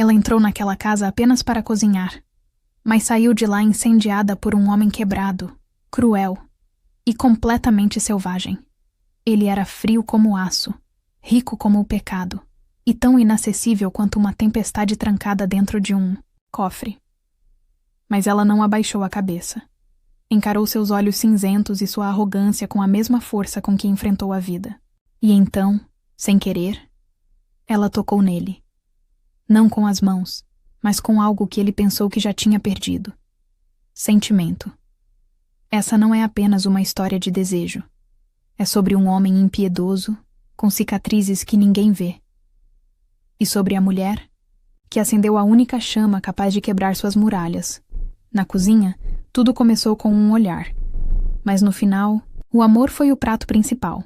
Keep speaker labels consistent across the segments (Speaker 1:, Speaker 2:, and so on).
Speaker 1: Ela entrou naquela casa apenas para cozinhar, mas saiu de lá incendiada por um homem quebrado, cruel e completamente selvagem. Ele era frio como aço, rico como o pecado, e tão inacessível quanto uma tempestade trancada dentro de um cofre. Mas ela não abaixou a cabeça. Encarou seus olhos cinzentos e sua arrogância com a mesma força com que enfrentou a vida. E então, sem querer, ela tocou nele. Não com as mãos, mas com algo que ele pensou que já tinha perdido. Sentimento. Essa não é apenas uma história de desejo. É sobre um homem impiedoso, com cicatrizes que ninguém vê. E sobre a mulher, que acendeu a única chama capaz de quebrar suas muralhas. Na cozinha, tudo começou com um olhar. Mas no final, o amor foi o prato principal.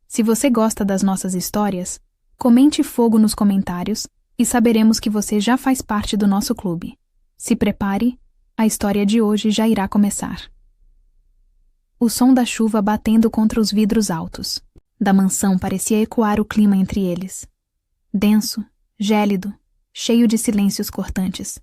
Speaker 1: Se você gosta das nossas histórias, comente fogo nos comentários e saberemos que você já faz parte do nosso clube. Se prepare, a história de hoje já irá começar. O som da chuva batendo contra os vidros altos da mansão parecia ecoar o clima entre eles. Denso, gélido, cheio de silêncios cortantes.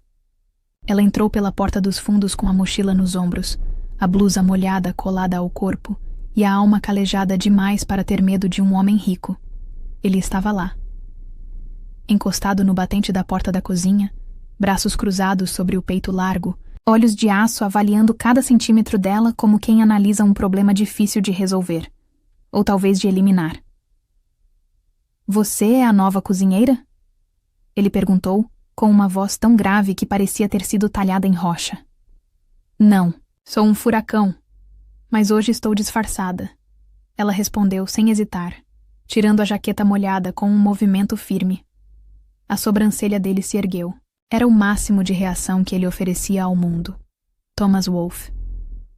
Speaker 1: Ela entrou pela porta dos fundos com a mochila nos ombros, a blusa molhada colada ao corpo e a alma calejada demais para ter medo de um homem rico. Ele estava lá. Encostado no batente da porta da cozinha, braços cruzados sobre o peito largo, olhos de aço avaliando cada centímetro dela como quem analisa um problema difícil de resolver, ou talvez de eliminar. "Você é a nova cozinheira?" Ele perguntou, com uma voz tão grave que parecia ter sido talhada em rocha. "Não, sou um furacão, mas hoje estou disfarçada." Ela respondeu sem hesitar, tirando a jaqueta molhada com um movimento firme. A sobrancelha dele se ergueu. Era o máximo de reação que ele oferecia ao mundo. Thomas Wolfe.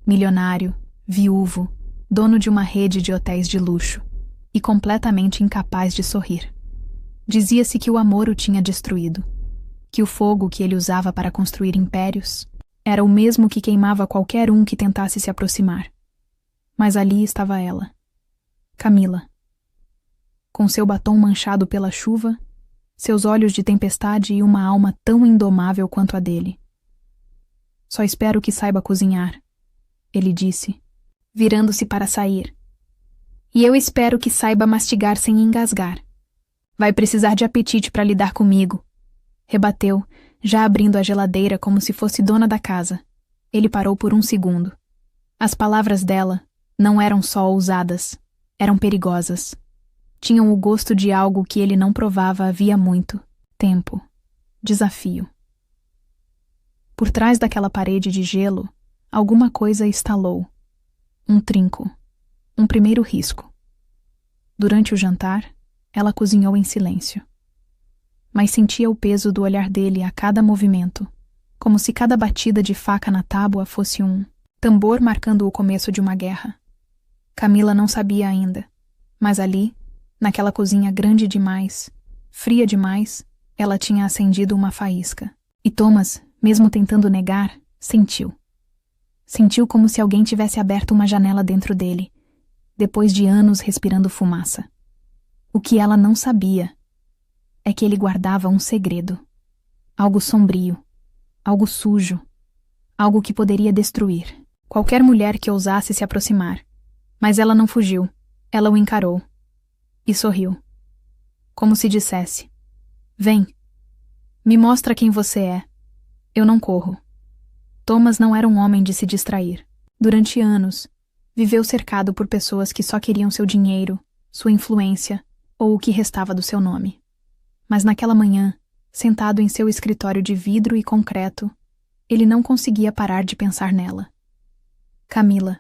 Speaker 1: Milionário, viúvo, dono de uma rede de hotéis de luxo e completamente incapaz de sorrir. Dizia-se que o amor o tinha destruído, que o fogo que ele usava para construir impérios era o mesmo que queimava qualquer um que tentasse se aproximar. Mas ali estava ela, Camila. Com seu batom manchado pela chuva, seus olhos de tempestade e uma alma tão indomável quanto a dele. "Só espero que saiba cozinhar", ele disse, virando-se para sair. "E eu espero que saiba mastigar sem engasgar. Vai precisar de apetite para lidar comigo", rebateu, já abrindo a geladeira como se fosse dona da casa. Ele parou por um segundo. As palavras dela não eram só ousadas, eram perigosas. Tinham o gosto de algo que ele não provava havia muito tempo. Desafio. Por trás daquela parede de gelo, alguma coisa estalou. Um trinco. Um primeiro risco. Durante o jantar, ela cozinhou em silêncio. Mas sentia o peso do olhar dele a cada movimento, como se cada batida de faca na tábua fosse um tambor marcando o começo de uma guerra. Camila não sabia ainda, mas ali, naquela cozinha grande demais, fria demais, ela tinha acendido uma faísca. E Thomas, mesmo tentando negar, sentiu. Sentiu como se alguém tivesse aberto uma janela dentro dele, depois de anos respirando fumaça. O que ela não sabia é que ele guardava um segredo. Algo sombrio, algo sujo, algo que poderia destruir qualquer mulher que ousasse se aproximar. Mas ela não fugiu, ela o encarou. E sorriu. Como se dissesse: "Vem, me mostra quem você é. Eu não corro." Thomas não era um homem de se distrair. Durante anos, viveu cercado por pessoas que só queriam seu dinheiro, sua influência ou o que restava do seu nome. Mas naquela manhã, sentado em seu escritório de vidro e concreto, ele não conseguia parar de pensar nela. Camila.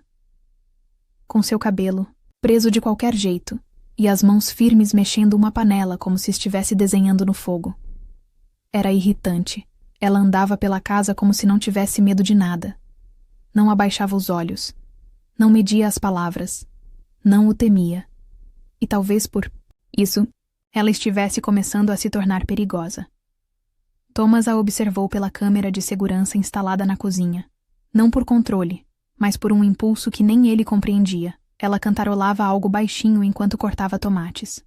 Speaker 1: Com seu cabelo, preso de qualquer jeito, e as mãos firmes mexendo uma panela como se estivesse desenhando no fogo. Era irritante. Ela andava pela casa como se não tivesse medo de nada. Não abaixava os olhos. Não media as palavras. Não o temia. E talvez por isso, ela estivesse começando a se tornar perigosa. Thomas a observou pela câmera de segurança instalada na cozinha. Não por controle, mas por um impulso que nem ele compreendia. Ela cantarolava algo baixinho enquanto cortava tomates.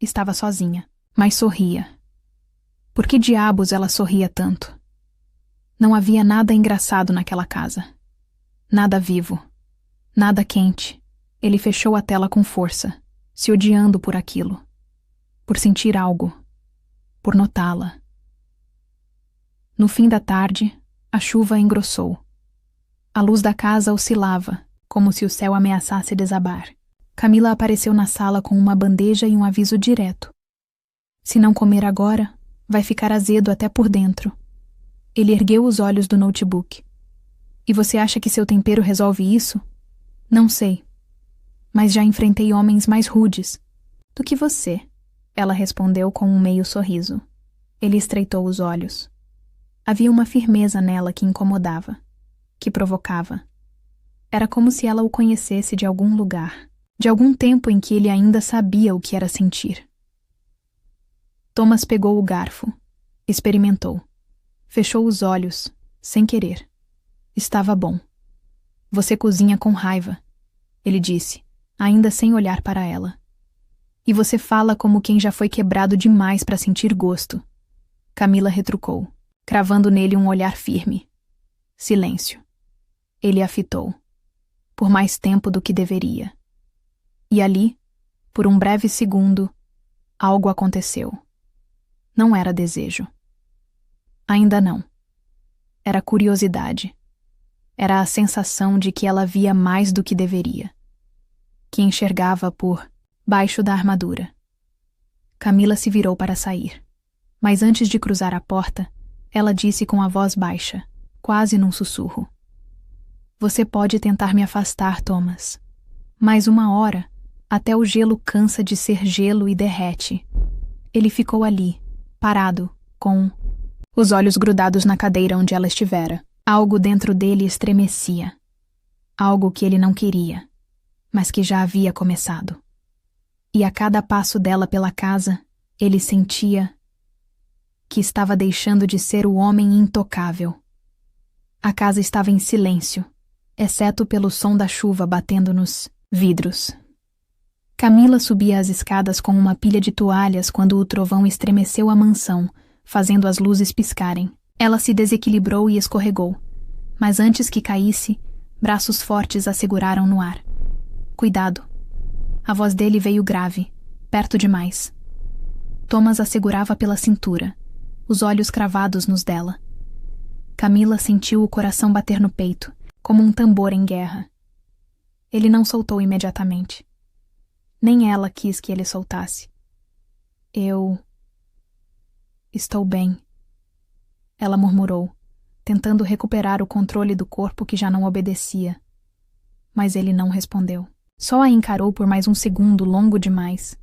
Speaker 1: Estava sozinha, mas sorria. Por que diabos ela sorria tanto? Não havia nada engraçado naquela casa. Nada vivo. Nada quente. Ele fechou a tela com força, se odiando por aquilo. Por sentir algo. Por notá-la. No fim da tarde, a chuva engrossou. A luz da casa oscilava, como se o céu ameaçasse desabar. Camila apareceu na sala com uma bandeja e um aviso direto. Se não comer agora, vai ficar azedo até por dentro. Ele ergueu os olhos do notebook. E você acha que seu tempero resolve isso? Não sei. Mas já enfrentei homens mais rudes do que você, ela respondeu com um meio sorriso. Ele estreitou os olhos. Havia uma firmeza nela que incomodava, que provocava. Era como se ela o conhecesse de algum lugar, de algum tempo em que ele ainda sabia o que era sentir. Thomas pegou o garfo, experimentou. Fechou os olhos, sem querer. Estava bom. Você cozinha com raiva, ele disse, ainda sem olhar para ela. E você fala como quem já foi quebrado demais para sentir gosto. Camila retrucou, cravando nele um olhar firme. Silêncio. Ele a fitou. Por mais tempo do que deveria. E ali, por um breve segundo, algo aconteceu. Não era desejo. Ainda não. Era curiosidade. Era a sensação de que ela via mais do que deveria. Que enxergava por baixo da armadura. Camila se virou para sair. Mas antes de cruzar a porta, ela disse com a voz baixa, quase num sussurro. Você pode tentar me afastar, Thomas. Mais uma hora, até o gelo cansa de ser gelo e derrete. Ele ficou ali, parado, com os olhos grudados na cadeira onde ela estivera. Algo dentro dele estremecia. Algo que ele não queria, mas que já havia começado. E a cada passo dela pela casa, ele sentia que estava deixando de ser o homem intocável. A casa estava em silêncio, exceto pelo som da chuva batendo nos vidros. Camila subia as escadas com uma pilha de toalhas quando o trovão estremeceu a mansão, fazendo as luzes piscarem. Ela se desequilibrou e escorregou, mas antes que caísse, braços fortes a seguraram no ar. Cuidado. A voz dele veio grave, perto demais. Thomas a segurava pela cintura, os olhos cravados nos dela. Camila sentiu o coração bater no peito, como um tambor em guerra. Ele não soltou imediatamente. Nem ela quis que ele soltasse. Eu estou bem, ela murmurou, tentando recuperar o controle do corpo que já não obedecia. Mas ele não respondeu. Só a encarou por mais um segundo longo demais.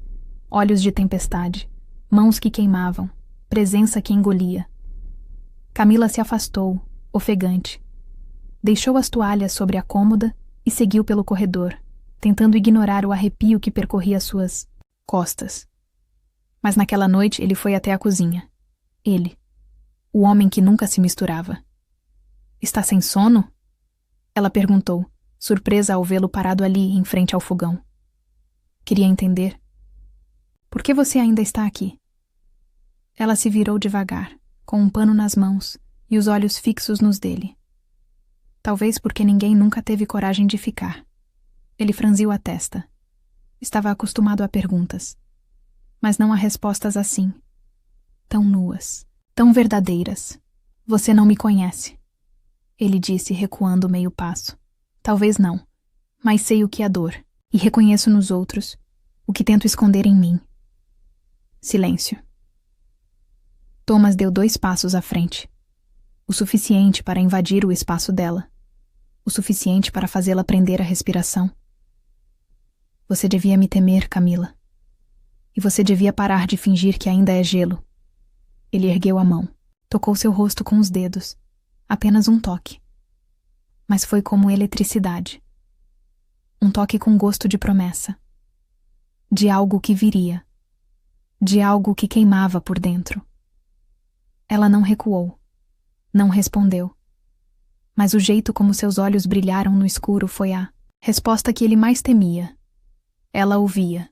Speaker 1: Olhos de tempestade, mãos que queimavam, presença que engolia. Camila se afastou, ofegante. Deixou as toalhas sobre a cômoda e seguiu pelo corredor, tentando ignorar o arrepio que percorria suas costas. Mas naquela noite ele foi até a cozinha. Ele, o homem que nunca se misturava. Está sem sono? Ela perguntou, surpresa ao vê-lo parado ali, em frente ao fogão. Queria entender. Por que você ainda está aqui? Ela se virou devagar, com um pano nas mãos e os olhos fixos nos dele. Talvez porque ninguém nunca teve coragem de ficar. Ele franziu a testa. Estava acostumado a perguntas, mas não a respostas assim. Tão nuas, tão verdadeiras. Você não me conhece, ele disse, recuando meio passo. Talvez não, mas sei o que é dor, e reconheço nos outros o que tento esconder em mim. Silêncio. Thomas deu 2 passos à frente. O suficiente para invadir o espaço dela. O suficiente para fazê-la prender a respiração. Você devia me temer, Camila. E você devia parar de fingir que ainda é gelo. Ele ergueu a mão, tocou seu rosto com os dedos. Apenas um toque. Mas foi como eletricidade. Um toque com gosto de promessa. De algo que viria. De algo que queimava por dentro. Ela não recuou. Não respondeu. Mas o jeito como seus olhos brilharam no escuro foi a resposta que ele mais temia. Ela ouvia.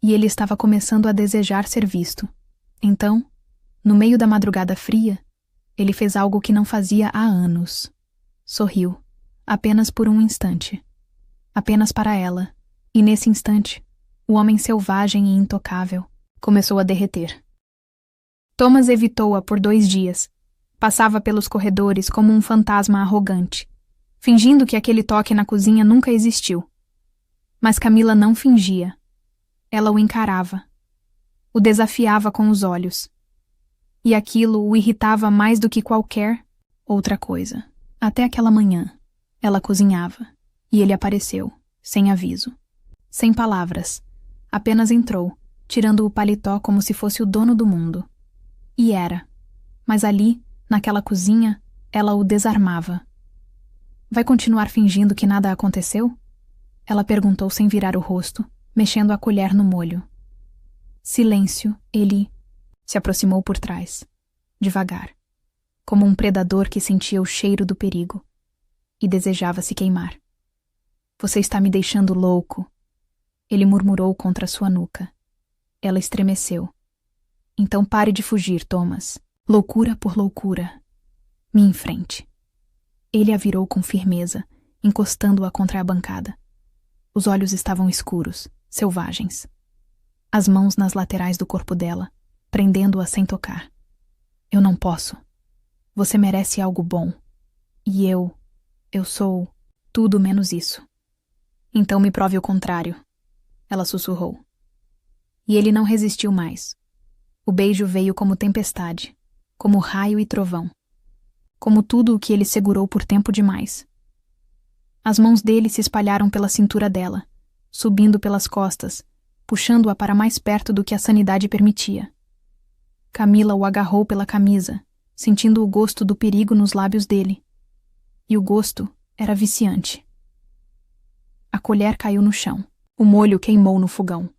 Speaker 1: E ele estava começando a desejar ser visto. Então, No meio da madrugada fria, ele fez algo que não fazia há anos. Sorriu, apenas por um instante. Apenas para ela, e nesse instante, o homem selvagem e intocável começou a derreter. Thomas evitou-a por 2 dias. Passava pelos corredores como um fantasma arrogante, fingindo que aquele toque na cozinha nunca existiu. Mas Camila não fingia. Ela o encarava. O desafiava com os olhos. E aquilo o irritava mais do que qualquer outra coisa. Até aquela manhã, ela cozinhava, e ele apareceu, sem aviso. Sem palavras. Apenas entrou, tirando o paletó como se fosse o dono do mundo. E era. Mas ali, naquela cozinha, ela o desarmava. Vai continuar fingindo que nada aconteceu? Ela perguntou sem virar o rosto, mexendo a colher no molho. Silêncio, ele se aproximou por trás, devagar, como um predador que sentia o cheiro do perigo e desejava se queimar. Você está me deixando louco, ele murmurou contra sua nuca. Ela estremeceu. Então pare de fugir, Thomas. Loucura por loucura. Me enfrente. Ele a virou com firmeza, encostando-a contra a bancada. Os olhos estavam escuros, selvagens. As mãos nas laterais do corpo dela, prendendo-a sem tocar. Eu não posso. Você merece algo bom. E eu sou tudo menos isso. Então me prove o contrário. Ela sussurrou. E ele não resistiu mais. O beijo veio como tempestade, como raio e trovão, como tudo o que ele segurou por tempo demais. As mãos dele se espalharam pela cintura dela, subindo pelas costas, puxando-a para mais perto do que a sanidade permitia. Camila o agarrou pela camisa, sentindo o gosto do perigo nos lábios dele. E o gosto era viciante. A colher caiu no chão. O molho queimou no fogão.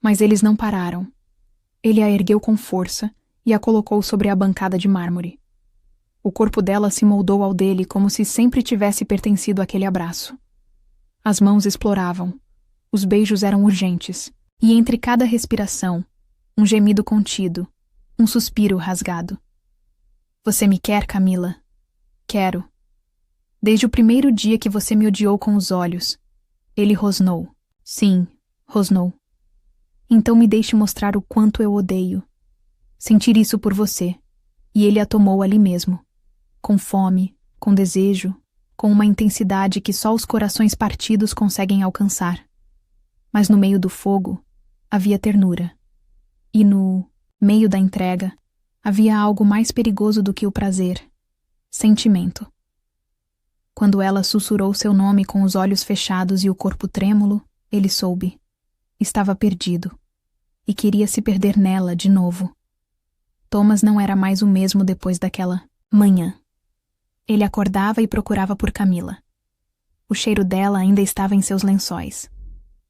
Speaker 1: Mas eles não pararam. Ele a ergueu com força e a colocou sobre a bancada de mármore. O corpo dela se moldou ao dele como se sempre tivesse pertencido àquele abraço. As mãos exploravam. Os beijos eram urgentes. E entre cada respiração, um gemido contido, um suspiro rasgado. Você me quer, Camila? Quero. Desde o primeiro dia que você me odiou com os olhos. Ele rosnou. Sim, rosnou. Então me deixe mostrar o quanto eu odeio. Sentir isso por você. E ele a tomou ali mesmo. Com fome, com desejo, com uma intensidade que só os corações partidos conseguem alcançar. Mas no meio do fogo, havia ternura. E no meio da entrega, havia algo mais perigoso do que o prazer. Sentimento. Quando ela sussurrou seu nome com os olhos fechados e o corpo trêmulo, ele soube. Estava perdido. E queria se perder nela de novo. Thomas não era mais o mesmo depois daquela manhã. Ele acordava e procurava por Camila. O cheiro dela ainda estava em seus lençóis.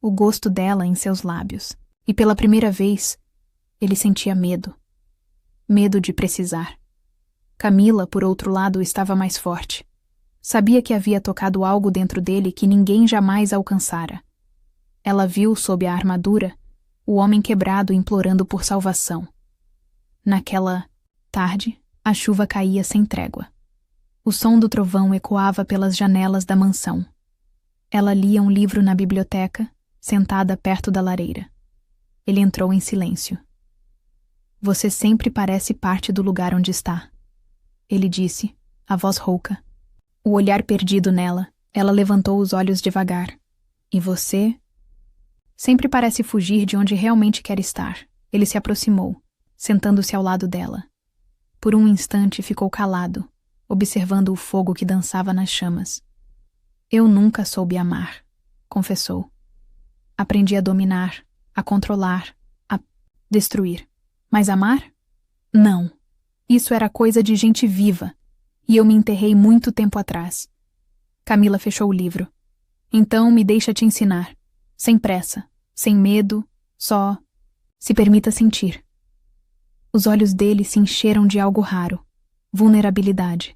Speaker 1: O gosto dela em seus lábios. E pela primeira vez, ele sentia medo. Medo de precisar. Camila, por outro lado, estava mais forte. Sabia que havia tocado algo dentro dele que ninguém jamais alcançara. Ela viu, sob a armadura, o homem quebrado implorando por salvação. Naquela tarde, a chuva caía sem trégua. O som do trovão ecoava pelas janelas da mansão. Ela lia um livro na biblioteca, sentada perto da lareira. Ele entrou em silêncio. Você sempre parece parte do lugar onde está. Ele disse, a voz rouca. O olhar perdido nela, ela levantou os olhos devagar. E você? Sempre parece fugir de onde realmente quer estar. Ele se aproximou, sentando-se ao lado dela. Por um instante ficou calado, observando o fogo que dançava nas chamas. Eu nunca soube amar, confessou. Aprendi a dominar, a controlar, a destruir. Mas amar? Não. Isso era coisa de gente viva, e eu me enterrei muito tempo atrás. Camila fechou o livro. Então me deixa te ensinar. Sem pressa, sem medo, só se permita sentir. Os olhos dele se encheram de algo raro, vulnerabilidade.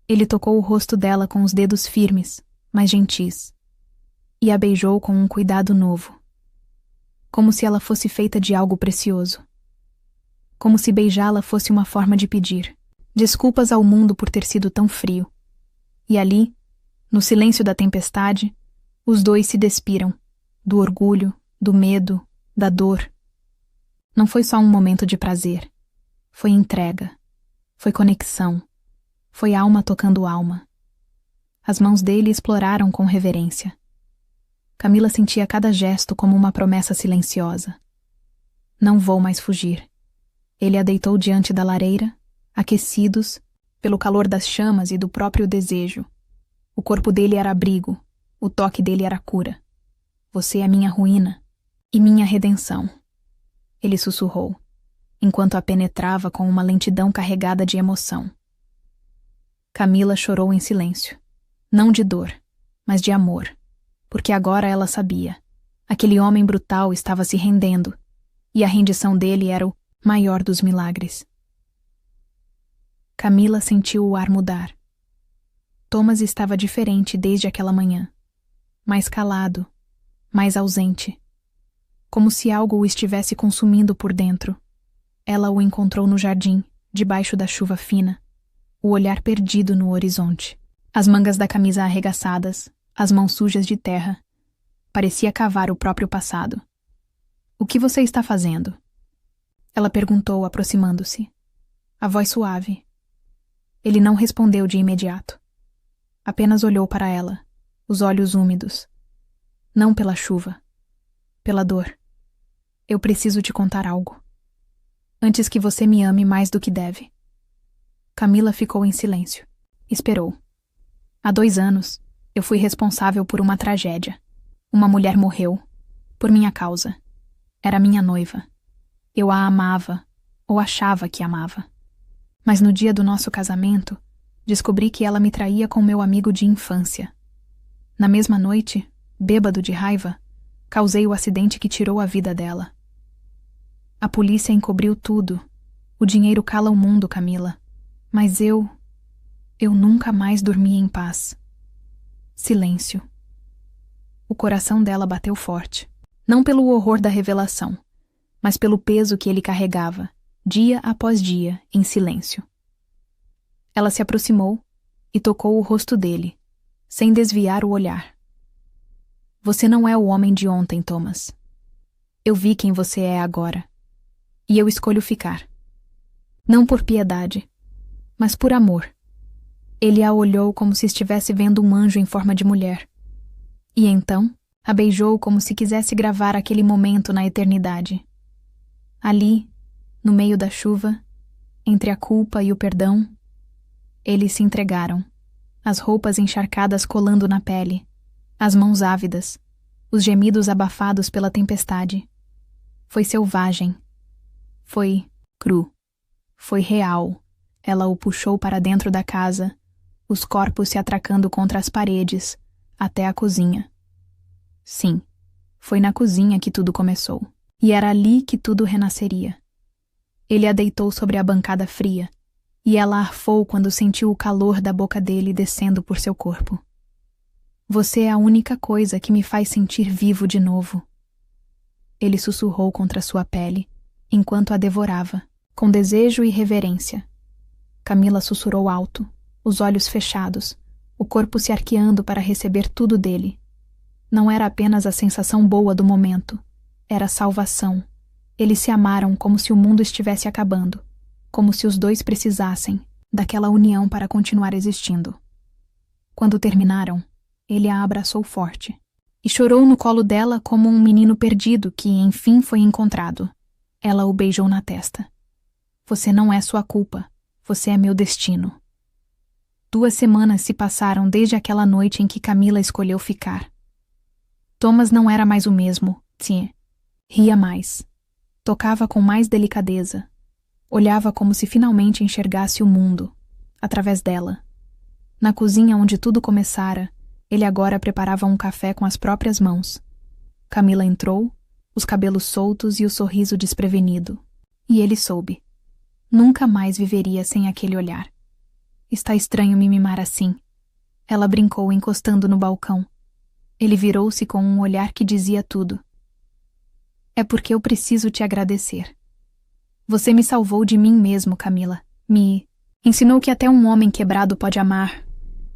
Speaker 1: Ele tocou o rosto dela com os dedos firmes, mas gentis, e a beijou com um cuidado novo, como se ela fosse feita de algo precioso. como se beijá-la fosse uma forma de pedir desculpas ao mundo por ter sido tão frio. E ali, no silêncio da tempestade, os dois se despiram, do orgulho, do medo, da dor. Não foi só um momento de prazer. Foi entrega. Foi conexão. Foi alma tocando alma. As mãos dele exploraram com reverência. Camila sentia cada gesto como uma promessa silenciosa. Não vou mais fugir. Ele a deitou diante da lareira, aquecidos pelo calor das chamas e do próprio desejo. O corpo dele era abrigo, o toque dele era cura. Você é minha ruína e minha redenção. Ele sussurrou, enquanto a penetrava com uma lentidão carregada de emoção. Camila chorou em silêncio, não de dor, mas de amor, porque agora ela sabia. Aquele homem brutal estava se rendendo, e a rendição dele era o maior dos milagres. Camila sentiu o ar mudar. Thomas estava diferente desde aquela manhã, mais calado, mais ausente, como se algo o estivesse consumindo por dentro. Ela o encontrou no jardim, debaixo da chuva fina, o olhar perdido no horizonte. As mangas da camisa arregaçadas, as mãos sujas de terra. Parecia cavar o próprio passado. O que você está fazendo? Ela perguntou, aproximando-se. A voz suave. Ele não respondeu de imediato. Apenas olhou para ela, os olhos úmidos. Não pela chuva, pela dor. Eu preciso te contar algo. Antes que você me ame mais do que deve. Camila ficou em silêncio. Esperou. Há 2 anos, eu fui responsável por uma tragédia. Uma mulher morreu, por minha causa. Era minha noiva. Eu a amava, ou achava que amava. Mas no dia do nosso casamento, descobri que ela me traía com meu amigo de infância. Na mesma noite, bêbado de raiva, causei o acidente que tirou a vida dela. A polícia encobriu tudo. O dinheiro cala o mundo, Camila. Mas eu nunca mais dormi em paz. Silêncio. O coração dela bateu forte. Não pelo horror da revelação, mas pelo peso que ele carregava, dia após dia, em silêncio. Ela se aproximou e tocou o rosto dele, sem desviar o olhar. Você não é o homem de ontem, Thomas. Eu vi quem você é agora. E eu escolho ficar. Não por piedade, mas por amor. Ele a olhou como se estivesse vendo um anjo em forma de mulher. E então, a beijou como se quisesse gravar aquele momento na eternidade. Ali, no meio da chuva, entre a culpa e o perdão, eles se entregaram, as roupas encharcadas colando na pele, as mãos ávidas, os gemidos abafados pela tempestade. Foi selvagem. Foi cru. Foi real. Ela o puxou para dentro da casa, os corpos se atracando contra as paredes, até a cozinha. Sim, foi na cozinha que tudo começou. E era ali que tudo renasceria. Ele a deitou sobre a bancada fria, e ela arfou quando sentiu o calor da boca dele descendo por seu corpo. Você é a única coisa que me faz sentir vivo de novo. Ele sussurrou contra sua pele, enquanto a devorava, com desejo e reverência. Camila sussurrou alto, os olhos fechados, o corpo se arqueando para receber tudo dele. Não era apenas a sensação boa do momento, era salvação. Eles se amaram como se o mundo estivesse acabando, como se os dois precisassem daquela união para continuar existindo. Quando terminaram, ele a abraçou forte e chorou no colo dela como um menino perdido que, enfim, foi encontrado. Ela o beijou na testa. Você não é sua culpa, você é meu destino. 2 semanas se passaram desde aquela noite em que Camila escolheu ficar. Thomas não era mais o mesmo, sim. Ria mais. Tocava com mais delicadeza. Olhava como se finalmente enxergasse o mundo, através dela. Na cozinha onde tudo começara, ele agora preparava um café com as próprias mãos. Camila entrou, os cabelos soltos e o sorriso desprevenido. E ele soube. Nunca mais viveria sem aquele olhar. Está estranho me mimar assim. Ela brincou, encostando no balcão. Ele virou-se com um olhar que dizia tudo. É porque eu preciso te agradecer. Você me salvou de mim mesmo, Camila. Me ensinou que até um homem quebrado pode amar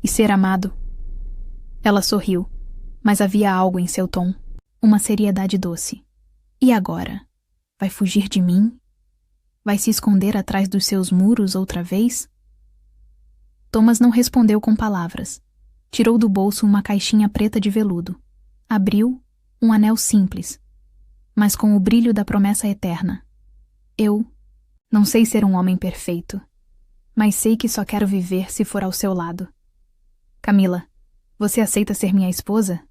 Speaker 1: e ser amado. Ela sorriu, mas havia algo em seu tom, uma seriedade doce. E agora? Vai fugir de mim? Vai se esconder atrás dos seus muros outra vez? Thomas não respondeu com palavras. Tirou do bolso uma caixinha preta de veludo. Abriu um anel simples, mas com o brilho da promessa eterna. Eu não sei ser um homem perfeito, mas sei que só quero viver se for ao seu lado. Camila, você aceita ser minha esposa?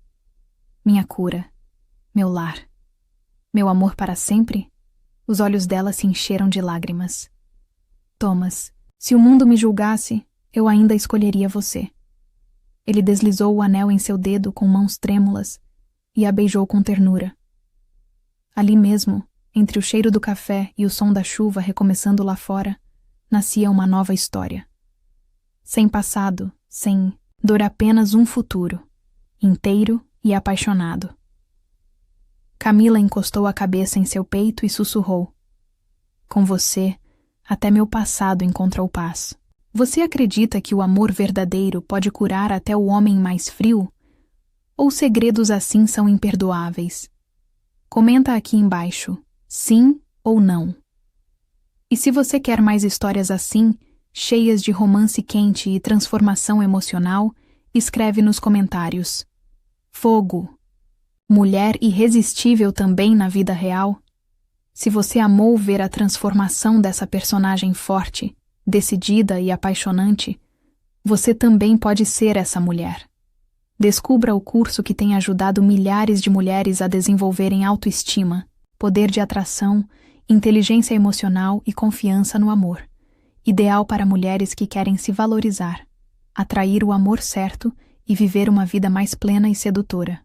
Speaker 1: Minha cura, meu lar, meu amor para sempre? Os olhos dela se encheram de lágrimas. Thomas, se o mundo me julgasse, eu ainda escolheria você. Ele deslizou o anel em seu dedo com mãos trêmulas e a beijou com ternura. Ali mesmo, entre o cheiro do café e o som da chuva recomeçando lá fora, nascia uma nova história. Sem passado, sem dor, apenas um futuro, inteiro e apaixonado. Camila encostou a cabeça em seu peito e sussurrou: com você, até meu passado encontrou paz. Você acredita que o amor verdadeiro pode curar até o homem mais frio? Ou segredos assim são imperdoáveis? Comenta aqui embaixo, sim ou não. E se você quer mais histórias assim, cheias de romance quente e transformação emocional, escreve nos comentários. Fogo. Mulher irresistível também na vida real? Se você amou ver a transformação dessa personagem forte, decidida e apaixonante, você também pode ser essa mulher. Descubra o curso que tem ajudado milhares de mulheres a desenvolverem autoestima, poder de atração, inteligência emocional e confiança no amor. Ideal para mulheres que querem se valorizar, atrair o amor certo e viver uma vida mais plena e sedutora.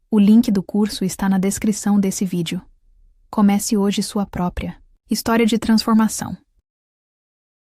Speaker 1: O link do curso está na descrição desse vídeo. Comece hoje sua própria história de transformação.